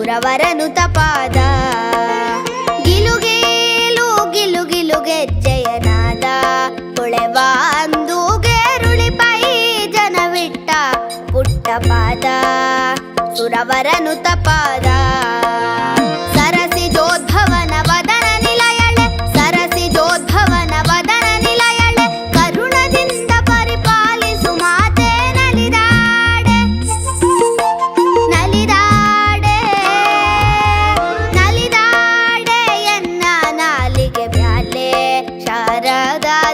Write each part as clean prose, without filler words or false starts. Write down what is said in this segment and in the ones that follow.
ಸುರವರನು ತಪಾದ ಗಿಲುಗೇಲು ಗಿಲು ಗಿಲು ಗೆಜ್ಜೆಯನಾದ ಹೊಳೆವ ಅಂದು ಗೇರುಳಿಪೈ ಜನವಿಟ್ಟ ಪುಟ್ಟ ಪಾದ ಸುರವರನು ತಪಾದ ಸರಸಿಜೋದ್ಭವನ ವದನ ನಿಲಯಳೆ ಸರಸಿಜೋದ್ಭವನ ವದನ ನಿಲಯಳೆ ಕರುಣದಿಂದ ಪರಿಪಾಲಿಸು ಮಾತೆ ನಲಿದಾಡೆ ನಲಿದಾಡೆ ನಲಿದಾಡೆ ಎನ್ನ ನಾಲಿಗೆ ಮ್ಯಾಲೆ ಶಾರದಾ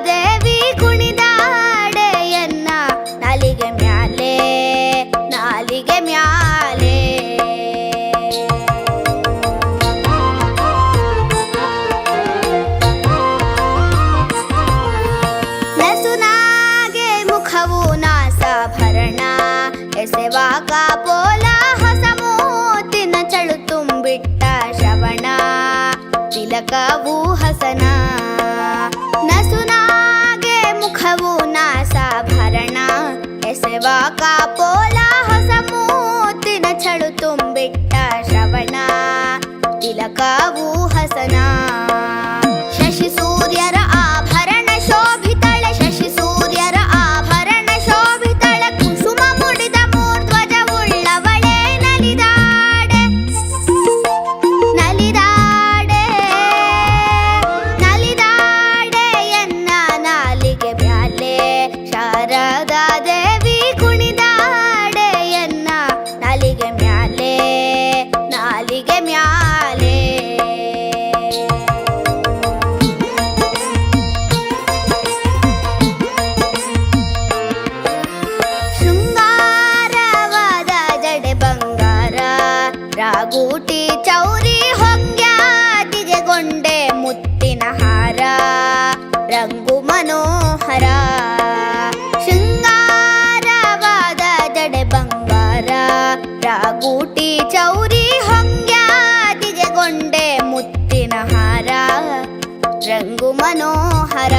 ದೇವಿ ಕುಣಿದಾಡೆ ಎನ್ನ ನಾಲಿಗೆ ಮ್ಯಾಲೆ ನಾಲಿಗೆ ಮ್ಯಾಲೆ ನಸುನಾಗೆ ಮುಖವು ನಾಸಾಭರಣ ಎಸೆವಾಗ ಪೋಲ ಹೊಸ ಮೂತಿನ ಚಳು ತುಂಬಿಟ್ಟ ಶ್ರವಣ ತಿಲಕವು ಹಸನ ನಸುನಾಗೆ ಮುಖವು ನಾಸಾಭರಣ ಎಸೆವಾಗ ಪೋಲ ಹೊಸ ಮೂತಿನ ಚಳು ತುಂಬಿಟ್ಟ ಶ್ರವಣ ತಿಲಕವು ಹಸನ ಶಶಿ ಸೂರ್ಯರ ಆಭರಣ ಶೋಭಿತಳೆ ಶಶಿ ಸೂರ್ಯರ ಆಭರಣ ಶೋಭಿತಳೆ ಕುಸುಮ ಮುಡಿದ ಮೂರ್ಧ್ವಜವುಳ್ಳವಳೆ ನಲಿದಾಡೆ ನಲಿದಾಡೆ ನಲಿದಾಡೆ ಎನ್ನ ನಾಲಿಗೆ ಮ್ಯಾಲೆ ಶಾರದಾ ದೇವಿ ಕುಣಿದಾಡೆ ಎನ್ನ ನಾಲಿಗೆ ಮ್ಯಾಲೆ ನಾಲಿಗೆ ಮ್ಯಾಲೆ ಶೃಂಗಾರವಾದ ಜಡೆ ಬಂಗಾರ ರಾಗೂಟಿ ಚೌರಿ ಹೊಂಗ್ಯಾತಿಗೆ ಗೊಂಡೆ ಮುತ್ತಿನ ಹಾರ ರಂಗು ಮನೋಹರ ಶೃಂಗಾರವಾದ ಜಡೆ ಬಂಗಾರ ರಾಗೂಟಿ ಚೌರಿ ಹೊಂಗ್ಯಾತಿಗೆ ಗೊಂಡೆ ಮುತ್ತಿನ ಹಾರ ರಂಗು ಮನೋಹರ